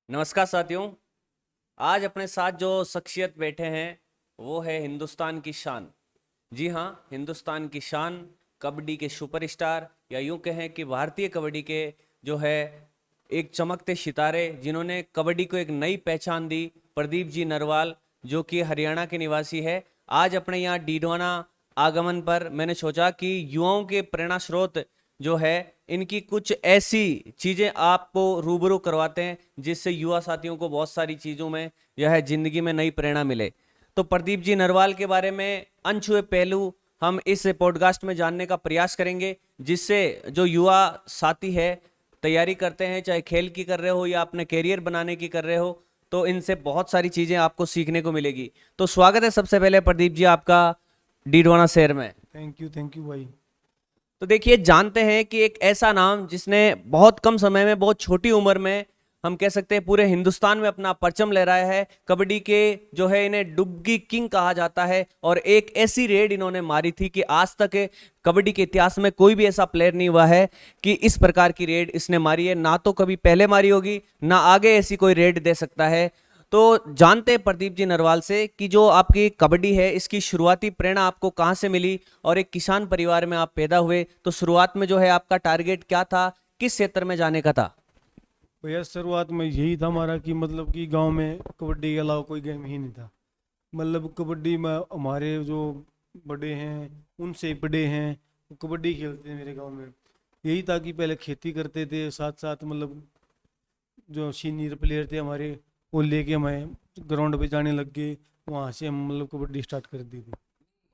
नमस्कार साथियों। आज अपने साथ जो शख्सियत बैठे हैं वो है हिंदुस्तान की शान। जी हाँ, हिंदुस्तान की शान, कबड्डी के सुपरस्टार या यूं कहें कि भारतीय कबड्डी के जो है एक चमकते सितारे जिन्होंने कबड्डी को एक नई पहचान दी, प्रदीप जी नरवाल, जो कि हरियाणा के निवासी है। आज अपने यहाँ डीडवाना आगमन पर मैंने सोचा कि युवाओं के प्रेरणा स्रोत जो है इनकी कुछ ऐसी चीजें आपको रूबरू करवाते हैं जिससे युवा साथियों को बहुत सारी चीजों में यह जिंदगी में नई प्रेरणा मिले। तो प्रदीप जी नरवाल के बारे में अनछुए पहलू हम इस पॉडकास्ट में जानने का प्रयास करेंगे, जिससे जो युवा साथी है तैयारी करते हैं, चाहे खेल की कर रहे हो या अपने कैरियर बनाने की कर रहे हो, तो इनसे बहुत सारी चीजें आपको सीखने को मिलेगी। तो स्वागत है सबसे पहले प्रदीप जी आपका डीडवाना शहर में। थैंक यू भाई। तो देखिए, जानते हैं कि एक ऐसा नाम जिसने बहुत कम समय में, बहुत छोटी उम्र में, हम कह सकते हैं पूरे हिंदुस्तान में अपना परचम लहराया है। कबड्डी के जो है इन्हें डुग्गी किंग कहा जाता है, और एक ऐसी रेड इन्होंने मारी थी कि आज तक कबड्डी के इतिहास में कोई भी ऐसा प्लेयर नहीं हुआ है कि इस प्रकार की रेड इसने मारी है। ना तो कभी पहले मारी होगी, ना आगे ऐसी कोई रेड दे सकता है। तो जानते हैं प्रदीप जी नरवाल से कि जो आपकी कबड्डी है इसकी शुरुआती प्रेरणा आपको कहाँ से मिली, और एक किसान परिवार में आप पैदा हुए, तो शुरुआत में जो है आपका टारगेट क्या था, किस क्षेत्र में जाने का था? भैया शुरुआत में यही था हमारा कि मतलब कि गांव में कबड्डी के अलावा कोई गेम ही नहीं था। मतलब कबड्डी में हमारे जो बड़े हैं उनसे बड़े हैं वो कबड्डी खेलते हैं मेरे गांव में। यही था कि पहले खेती करते थे, साथ साथ मतलब जो सीनियर प्लेयर थे हमारे वो लेके हमें ग्राउंड पे जाने लग गए। वहाँ से हम मतलब कबड्डी स्टार्ट कर दी थी।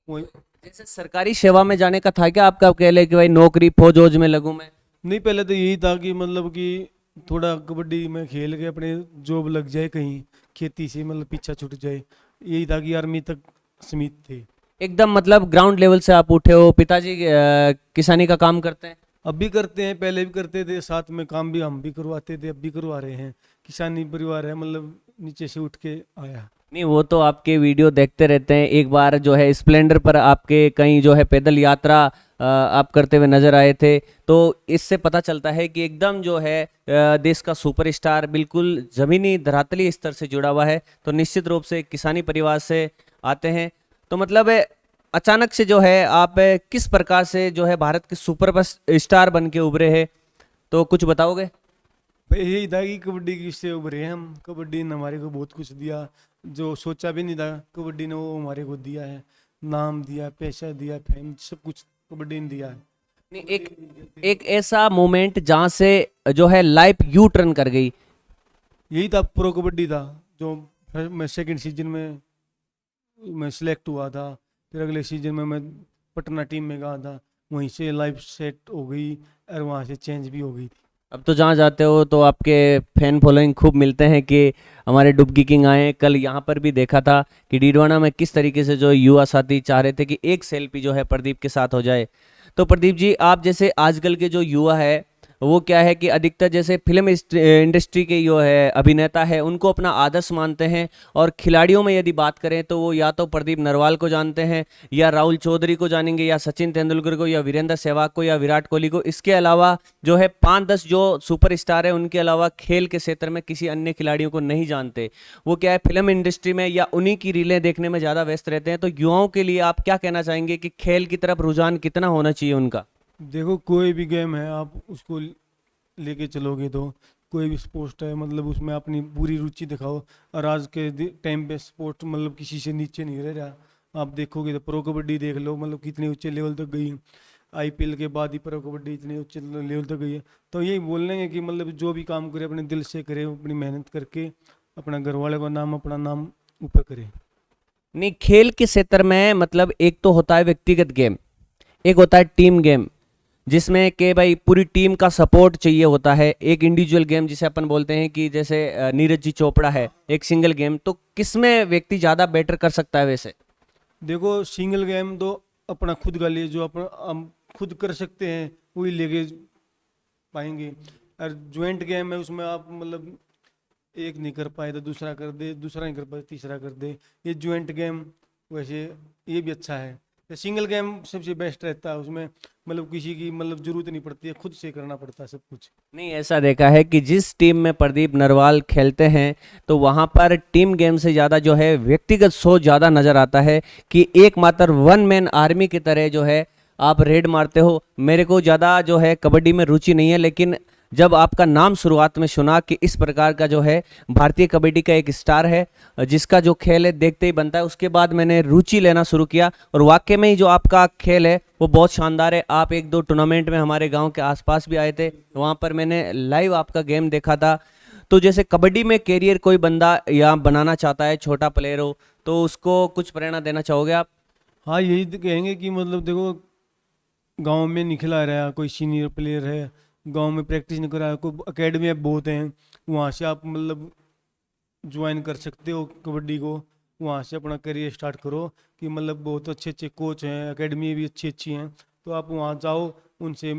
वही जैसे सरकारी सेवा में जाने का था क्या आपका? आप कह ले कि भाई नौकरी फौज वोज में लगूं मैं। नहीं, पहले तो यही था कि मतलब कि थोड़ा कबड्डी में खेल के अपने जॉब लग जाए कहीं, खेती से मतलब पीछा छूट जाए। यही था कि आर्मी तक सीमित थे। एकदम मतलब ग्राउंड लेवल से आप उठे हो। पिताजी किसानी का काम करते हैं? अब भी करते हैं, पहले भी करते थे, साथ में काम भी हम भी करवाते थे, अब भी करवा रहे हैं। किसानी परिवार है, मतलब नीचे से उठ के आया। नहीं, वो तो आपके वीडियो देखते रहते हैं। एक बार जो है स्प्लेंडर पर आपके कहीं जो है पैदल यात्रा आप करते हुए नजर आए थे। तो इससे पता चलता है कि एकदम जो है देश का सुपरस्टार बिल्कुल जमीनी धरातली स्तर से जुड़ा हुआ है। तो निश्चित रूप से किसानी परिवार से आते हैं। तो मतलब अचानक से जो है आप किस प्रकार से जो है भारत के सुपर स्टार बन के उभरे हैं, तो कुछ बताओगे? भाई यही था कि कबड्डी की से उभरे हैं हम। कबड्डी ने हमारे को बहुत कुछ दिया, जो सोचा भी नहीं था कबड्डी ने वो हमारे को दिया है। नाम दिया, पैसा दिया, फेम, सब कुछ कबड्डी ने दिया है। नहीं, कबड्डी एक के लिए खेलते एक ऐसा मोमेंट जहां से जो है लाइफ यू टर्न कर गई। यही था, प्रो कबड्डी था। जो मैं सेकंड सीजन में मैं सिलेक्ट हुआ था, फिर अगले सीजन में मैं पटना टीम में गया था। वहीं से लाइफ सेट हो गई और वहाँ से चेंज भी हो गई थी। अब तो जहाँ जाते हो तो आपके फैन फॉलोइंग खूब मिलते हैं कि हमारे डुबकी किंग आए हैं। कल यहाँ पर भी देखा था कि डीडवाना में किस तरीके से जो युवा साथी चाह रहे थे कि एक सेल्फी जो है प्रदीप के साथ हो जाए। तो प्रदीप जी, आप जैसे आजकल के जो युवा है वो क्या है कि अधिकतर जैसे फिल्म इंडस्ट्री के जो है अभिनेता है उनको अपना आदर्श मानते हैं, और खिलाड़ियों में यदि बात करें तो वो या तो प्रदीप नरवाल को जानते हैं, या राहुल चौधरी को जानेंगे, या सचिन तेंदुलकर को, या वीरेंद्र सहवाग को, या विराट कोहली को। इसके अलावा जो है 5-10 जो सुपर स्टार है उनके अलावा खेल के क्षेत्र में किसी अन्य खिलाड़ियों को नहीं जानते। वो क्या है, फिल्म इंडस्ट्री में या उन्हीं की रीलें देखने में ज़्यादा व्यस्त रहते हैं। तो युवाओं के लिए आप क्या कहना चाहेंगे कि खेल की तरफ रुझान कितना होना चाहिए उनका? देखो, कोई भी गेम है आप उसको लेके चलोगे तो कोई भी स्पोर्ट्स है मतलब उसमें अपनी पूरी रुचि दिखाओ। और आज के टाइम पे स्पोर्ट्स मतलब किसी से नीचे नहीं रह रहा। आप देखोगे तो प्रो कबड्डी देख लो, मतलब कितने ऊंचे लेवल तक गई। आईपीएल के बाद ही प्रो कबड्डी इतने ऊंचे लेवल तक गई है। तो यही बोल रहे हैं कि मतलब जो भी काम करे अपने दिल से करे, अपनी मेहनत करके अपना घर वाले का नाम, अपना नाम ऊपर करे। नहीं, खेल के क्षेत्र में मतलब एक तो होता है व्यक्तिगत गेम, एक होता है टीम गेम, जिसमें कि भाई पूरी टीम का सपोर्ट चाहिए होता है। एक इंडिविजुअल गेम जिसे अपन बोलते हैं कि जैसे नीरज जी चोपड़ा है, एक सिंगल गेम। तो किसमें व्यक्ति ज़्यादा बेटर कर सकता है वैसे? देखो, सिंगल गेम तो अपना खुद का लिए जो अपन हम खुद कर सकते हैं वही लेके पाएंगे। और ज्वाइंट गेम है, उसमें आप मतलब एक नहीं कर पाए तो दूसरा कर दे, दूसरा नहीं कर पाए तीसरा कर दे। ये ज्वाइंट गेम वैसे ये भी अच्छा है। तो सिंगल गेम सबसे बेस्ट रहता है, उसमें मतलब किसी की मतलब जरूरत नहीं पड़ती है, खुद से करना पड़ता है सब कुछ। नहीं, ऐसा देखा है कि जिस टीम में प्रदीप नरवाल खेलते हैं तो वहां पर टीम गेम से ज़्यादा जो है व्यक्तिगत सोच ज़्यादा नज़र आता है कि एकमात्र वन मैन आर्मी की तरह जो है आप रेड मारते हो। मेरे को ज़्यादा जो है कबड्डी में रुचि नहीं है, लेकिन जब आपका नाम शुरुआत में सुना कि इस प्रकार का जो है भारतीय कबड्डी का एक स्टार है जिसका जो खेल है देखते ही बनता है, उसके बाद मैंने रुचि लेना शुरू किया और वाकई में ही जो आपका खेल है वो बहुत शानदार है। आप एक दो टूर्नामेंट में हमारे गांव के आसपास भी आए थे, वहां पर मैंने लाइव आपका गेम देखा था। तो जैसे कबड्डी में कैरियर कोई बंदा या बनाना चाहता है, छोटा प्लेयर हो, तो उसको कुछ प्रेरणा देना चाहोगे आप? हाँ, यही तो कहेंगे कि मतलब देखो, गांव में नहीं खिला रहा कोई सीनियर प्लेयर है, गांव में प्रैक्टिस नहीं कर रहा है, कोई अकेडमी बहुत हैं, वहाँ से आप मतलब ज्वाइन कर सकते हो कबड्डी को, वहाँ से अपना करियर स्टार्ट करो। कि मतलब बहुत अच्छे अच्छे कोच हैं, एकेडमी भी अच्छी अच्छी हैं, तो आप वहाँ जाओ, उनसे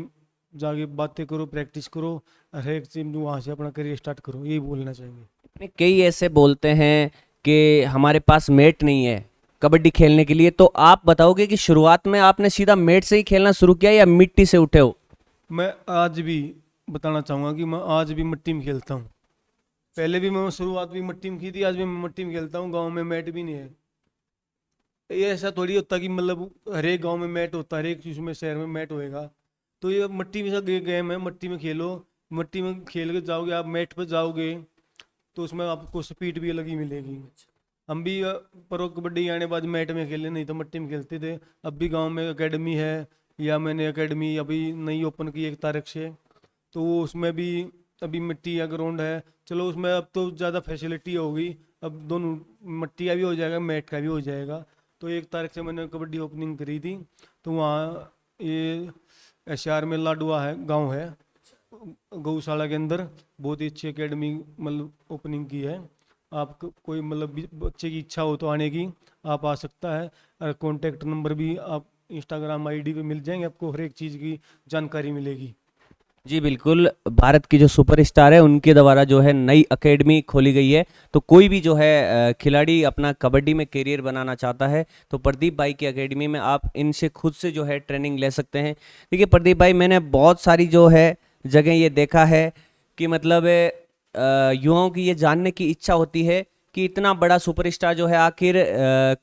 जाके बातें करो, प्रैक्टिस करो, हर एक चीज वहाँ से अपना करियर स्टार्ट करो, यही बोलना चाहेंगे। नहीं, कई ऐसे बोलते हैं कि हमारे पास मेट नहीं है कबड्डी खेलने के लिए, तो आप बताओगे कि शुरुआत में आपने सीधा मेट से ही खेलना शुरू किया या मिट्टी से उठे हो? मैं आज भी बताना चाहूँगा कि मैं आज भी मिट्टी में खेलता हूँ। पहले भी मैं शुरुआत भी मिट्टी में की थी, आज भी मैं मिट्टी में खेलता हूँ। गांव में मैट भी नहीं है। ये ऐसा थोड़ी होता कि मतलब हर एक गाँव में मैट होता है, हर एक चीज़ में शहर में मैट होएगा। तो ये मिट्टी में सा गेम है, मिट्टी में खेलो, मिट्टी में खेल के जाओगे, आप मैट पर जाओगे तो उसमें आपको स्पीड भी अलग ही मिलेगी। हम भी प्रो कबड्डी आने बाद मैट में खेले, नहीं तो मिट्टी में खेलते थे। अब भी गांव में एकेडमी है, या मैंने एकेडमी अभी नई ओपन की 1 तारीख से, तो वो उसमें भी अभी मिट्टी या ग्राउंड है। चलो उसमें अब तो ज़्यादा फैसिलिटी होगी, अब दोनों मिट्टी का भी हो जाएगा, मैट का भी हो जाएगा। तो 1 तारीख से मैंने कबड्डी ओपनिंग करी थी, तो वहाँ ये एशआर में लाडुआ है, गांव है, गौशाला के अंदर बहुत ही अच्छी एकेडमी मतलब ओपनिंग की है। आप कोई मतलब बच्चे की इच्छा हो तो आने की, आप आ सकता है। और कॉन्टेक्ट नंबर भी आप इंस्टाग्राम आईडी पे मिल जाएंगे, आपको हर एक चीज़ की जानकारी मिलेगी। जी बिल्कुल, भारत की जो सुपरस्टार है उनके द्वारा जो है नई एकेडमी खोली गई है। तो कोई भी जो है खिलाड़ी अपना कबड्डी में करियर बनाना चाहता है तो प्रदीप भाई की एकेडमी में आप इनसे खुद से जो है ट्रेनिंग ले सकते हैं। देखिए प्रदीप भाई, मैंने बहुत सारी जो है जगह ये देखा है कि मतलब युवाओं की ये जानने की इच्छा होती है कि इतना बड़ा सुपरस्टार जो है आखिर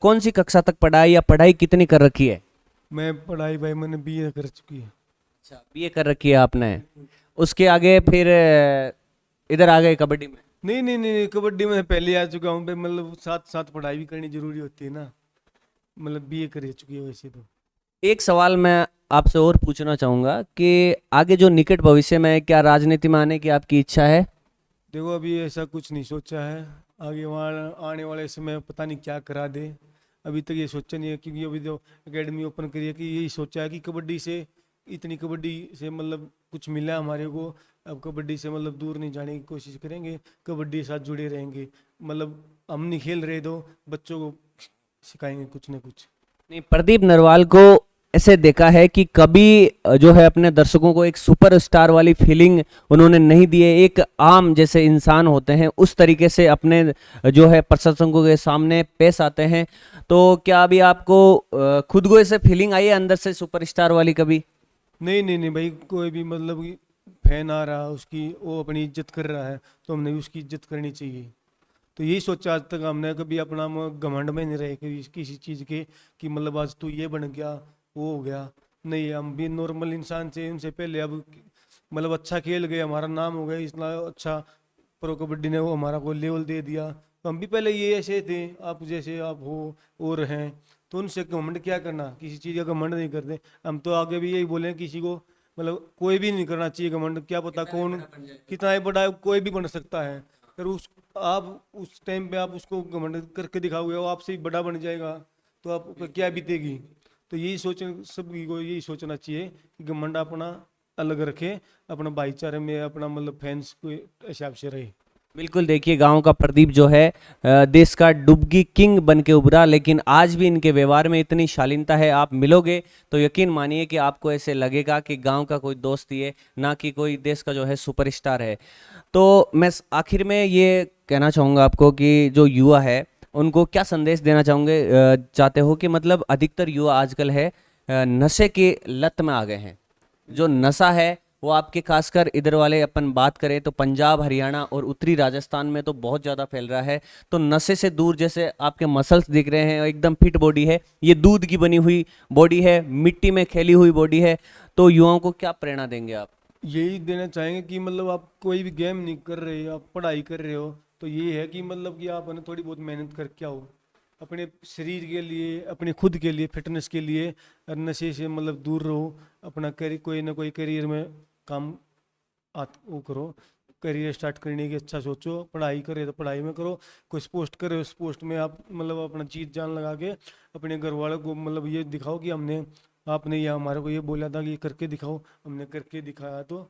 कौन सी कक्षा तक पढ़ा है या पढ़ाई कितनी कर रखी है? मैं पढ़ाई भाई मैंने बीए कर चुकी है। अच्छा, बीए कर रखी है आपने, उसके आगे फिर इधर आ गए कबड्डी में? नहीं नहीं नहीं नहीं, कबड्डी में पहले आ चुका हूँ भाई, मतलब साथ साथ पढ़ाई भी करनी जरूरी होती है ना, मतलब बीए कर चुकी है वैसे तो। एक सवाल मैं आपसे और पूछना चाहूंगा कि आगे जो निकट भविष्य में क्या राजनीति में आने की आपकी इच्छा है? देखो अभी ऐसा कुछ नहीं सोचा है, आगे वहाँ आने वाले समय पता नहीं क्या करा दे। अभी तक ये सोचा नहीं है, क्योंकि अभी जो एकेडमी ओपन करी है कि यही सोचा है कि कबड्डी से, इतनी कबड्डी से मतलब कुछ मिला हमारे को। अब कबड्डी से मतलब दूर नहीं जाने की कोशिश करेंगे, कबड्डी के साथ जुड़े रहेंगे। मतलब हम नहीं खेल रहे तो बच्चों को सिखाएंगे कुछ ना कुछ। नहीं, प्रदीप नरवाल को ऐसे देखा है कि कभी जो है अपने दर्शकों को एक सुपरस्टार वाली फीलिंग उन्होंने नहीं दी है। एक आम जैसे इंसान होते हैं उस तरीके से अपने जो है प्रशंसकों के सामने पेश आते हैं। तो क्या अभी आपको खुद को ऐसे फीलिंग आई है अंदर से सुपरस्टार वाली कभी? नहीं नहीं नहीं भाई, कोई भी मतलब कि फैन आ रहा है उसकी, वो अपनी इज्जत कर रहा है तो हमने भी उसकी इज्जत करनी चाहिए। तो यही सोचा आज तक हमने, कभी अपना घमंड में नहीं रहे कभी किसी चीज़ के कि मतलब आज तू ये बन गया वो हो गया। नहीं, हम भी नॉर्मल इंसान से उनसे पहले अब मतलब अच्छा खेल गए, हमारा नाम हो गया इतना अच्छा, प्रो कबड्डी ने वो हमारा को लेवल दे दिया। तो हम भी पहले ये ऐसे थे, आप जैसे आप हो और हैं, तो उनसे घमंड क्या करना, किसी चीज़ का घमंड नहीं करते। हम तो आगे भी यही बोले किसी को मतलब कोई भी नहीं करना चाहिए घमंड, क्या पता कौन कितना ही बड़ा है, कोई भी बन सकता है। फिर उस आप उस टाइम पे आप उसको घमंड करके दिखाओगे, वो आपसे ही बड़ा बन जाएगा, तो आपको क्या बीतेगी। तो यही सोच, सभी को यही सोचना चाहिए कि घमंड अपना अलग रखे, अपना भाईचारे में अपना मतलब फैंस के हिसाब से रहे। बिल्कुल, देखिए गांव का प्रदीप जो है देश का डुबकी किंग बन के उभरा, लेकिन आज भी इनके व्यवहार में इतनी शालीनता है, आप मिलोगे तो यकीन मानिए कि आपको ऐसे लगेगा कि गांव का कोई दोस्त ही है, ना कि कोई देश का जो है सुपरस्टार है। तो मैं आखिर में ये कहना चाहूँगा आपको कि जो युवा है उनको क्या संदेश देना चाहते हो कि मतलब अधिकतर युवा आजकल है नशे के लत में आ गए हैं। जो नशा है वो आपके खासकर इधर वाले अपन बात करें तो पंजाब हरियाणा और उत्तरी राजस्थान में तो बहुत ज़्यादा फैल रहा है। तो नशे से दूर, जैसे आपके मसल्स दिख रहे हैं, एकदम फिट बॉडी है, ये दूध की बनी हुई बॉडी है, मिट्टी में खेली हुई बॉडी है, तो युवाओं को क्या प्रेरणा देंगे आप? यही देना चाहेंगे कि मतलब आप कोई भी गेम नहीं कर रहे, आप पढ़ाई कर रहे हो, तो ये है कि मतलब कि आप है ना थोड़ी बहुत मेहनत करके आओ अपने शरीर के लिए, अपने खुद के लिए, फिटनेस के लिए। और नशे से मतलब दूर रहो, अपना करियर, कोई ना कोई करियर में काम वो करो, करियर स्टार्ट करने की अच्छा सोचो। पढ़ाई करे तो पढ़ाई में करो, कोई पोस्ट करे उस पोस्ट में आप मतलब अपना जीत जान लगा के अपने घर वालों को मतलब ये दिखाओ कि हमने, आपने ये हमारे को ये बोला था कि ये करके दिखाओ, हमने करके दिखाया। तो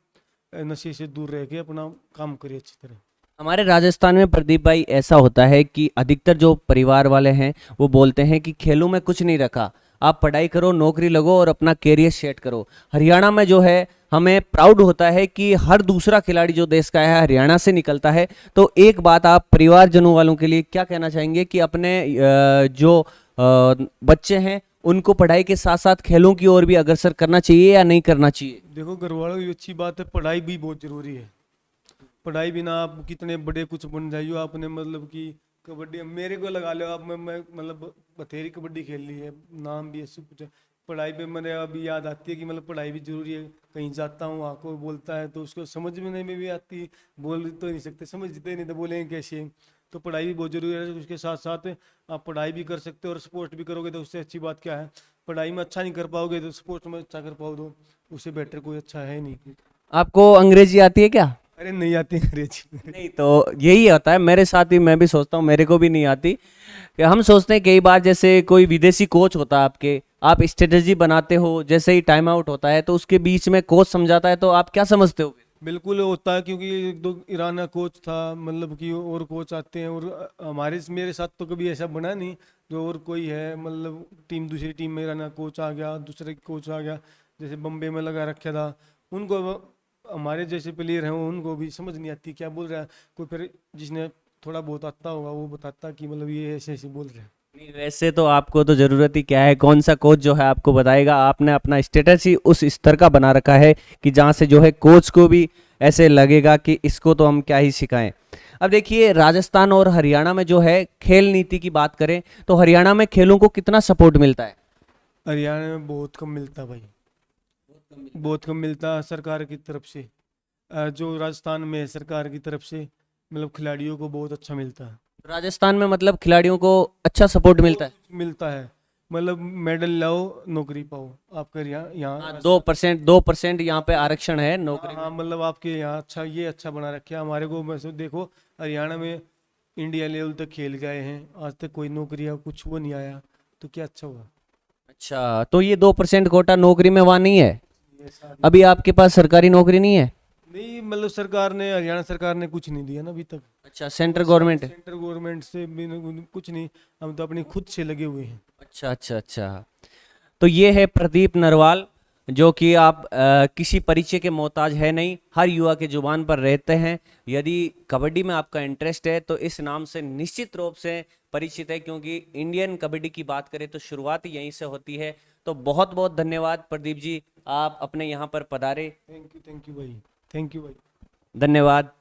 नशे से दूर रह के अपना काम करिए अच्छी तरह। हमारे राजस्थान में प्रदीप भाई ऐसा होता है कि अधिकतर जो परिवार वाले हैं वो बोलते हैं कि खेलों में कुछ नहीं रखा, आप पढ़ाई करो, नौकरी लगो और अपना कैरियर सेट करो। हरियाणा में जो है हमें प्राउड होता है कि हर दूसरा खिलाड़ी जो देश का है हरियाणा से निकलता है। तो एक बात आप परिवारजनों वालों के लिए क्या कहना चाहेंगे कि अपने जो बच्चे हैं उनको पढ़ाई के साथ साथ खेलों की ओर भी अग्रसर करना चाहिए या नहीं करना चाहिए? देखो घर वालों की अच्छी बात है, पढ़ाई भी बहुत जरूरी है। पढ़ाई बिना आप कितने बड़े कुछ बन जाइयो, आपने मतलब कि कबड्डी मेरे को लगा लो आप, मैं मतलब बथेरी कबड्डी खेल ली है, नाम भी है सब कुछ है। पढ़ाई पे मैंने अभी याद आती है कि मतलब पढ़ाई भी जरूरी है। कहीं जाता हूँ वहाँ को बोलता है तो उसको समझ में भी आती, बोल तो नहीं सकते, समझते नहीं तो बोलेंगे कैसे। तो पढ़ाई भी बहुत जरूरी है। उसके साथ साथ आप पढ़ाई भी कर सकते हो और स्पोर्ट भी करोगे तो उससे अच्छी बात क्या है। पढ़ाई में अच्छा नहीं कर पाओगे तो स्पोर्ट्स में अच्छा कर पाओ, तो उससे बेटर कोई अच्छा है नहीं। आपको अंग्रेजी आती है क्या? अरे नहीं आती अंग्रेजी। नहीं, तो यही होता है मेरे साथ भी, मैं भी सोचता हूँ मेरे को भी नहीं आती। कि हम सोचते हैं कई बार जैसे कोई विदेशी कोच होता है आपके, आप स्ट्रेटजी बनाते हो, जैसे ही टाइम आउट होता है तो उसके बीच में कोच समझाता है, तो आप क्या समझते हो? बिल्कुल होता है, क्योंकि एक दो ईरान का कोच था, मतलब कि और कोच आते हैं। और हमारे मेरे साथ तो कभी ऐसा बना नहीं। जो और कोई है मतलब टीम, दूसरी टीम में ईरान का कोच आ गया, दूसरे कोच आ गया, जैसे बम्बे में लगा रखा था उनको। हमारे जैसे प्लेयर हैं उनको भी समझ नहीं आती क्या बोल रहा है कोई, फिर जिसने थोड़ा बहुत आता होगा वो बताता कि मतलब ये ऐसे ऐसे बोल रहे हैं। नहीं, वैसे तो आपको तो ज़रूरत ही क्या है, कौन सा कोच जो है आपको बताएगा। आपने अपना स्टेटस ही उस स्तर का बना रखा है कि जहाँ से जो है कोच को भी ऐसे लगेगा कि इसको तो हम क्या ही सिखाएं। अब देखिए, राजस्थान और हरियाणा में जो है खेल नीति की बात करें तो हरियाणा में खेलों को कितना सपोर्ट मिलता है? हरियाणा में बहुत कम मिलता भाई, बहुत कम मिलता है सरकार की तरफ से। जो राजस्थान में है सरकार की तरफ से मतलब खिलाड़ियों को बहुत अच्छा मिलता है। राजस्थान में मतलब खिलाड़ियों को अच्छा सपोर्ट मिलता है? मिलता है, मतलब मेडल लाओ नौकरी पाओ आपके यहाँ हाँ, यहाँ। 2% यहाँ पे आरक्षण है हाँ नौकरी हाँ, में। मतलब आपके यहाँ अच्छा, ये अच्छा बना रखे हमारे को। वैसे देखो हरियाणा में इंडिया लेवल तक खेल गए हैं, आज तक कोई नौकरी या कुछ वो नहीं आया, तो क्या अच्छा हुआ। अच्छा, तो ये 2% कोटा नौकरी में वहाँ नहीं है? ये सारी अभी आपके पास सरकारी नौकरी नहीं है? नहीं, मतलब सरकार ने, हरियाणा सरकार ने कुछ नहीं दिया ना अभी तक। अच्छा, सेंट्रल गवर्नमेंट है। सेंट्रल गवर्नमेंट से भी कुछ नहीं, हम तो अपनी खुद से लगे हुए हैं। अच्छा अच्छा अच्छा। तो ये है प्रदीप नरवाल, जो कि आप किसी परिचय के मोहताज है नहीं, हर युवा के जुबान पर रहते हैं। यदि कबड्डी में आपका इंटरेस्ट है तो इस नाम से निश्चित रूप से परिचित है, क्योंकि इंडियन कबड्डी की बात करें तो शुरुआत ही यहीं से होती है। तो बहुत बहुत धन्यवाद प्रदीप जी, आप अपने यहाँ पर पधारे। थैंक यू भाई, थैंक यू भाई। धन्यवाद।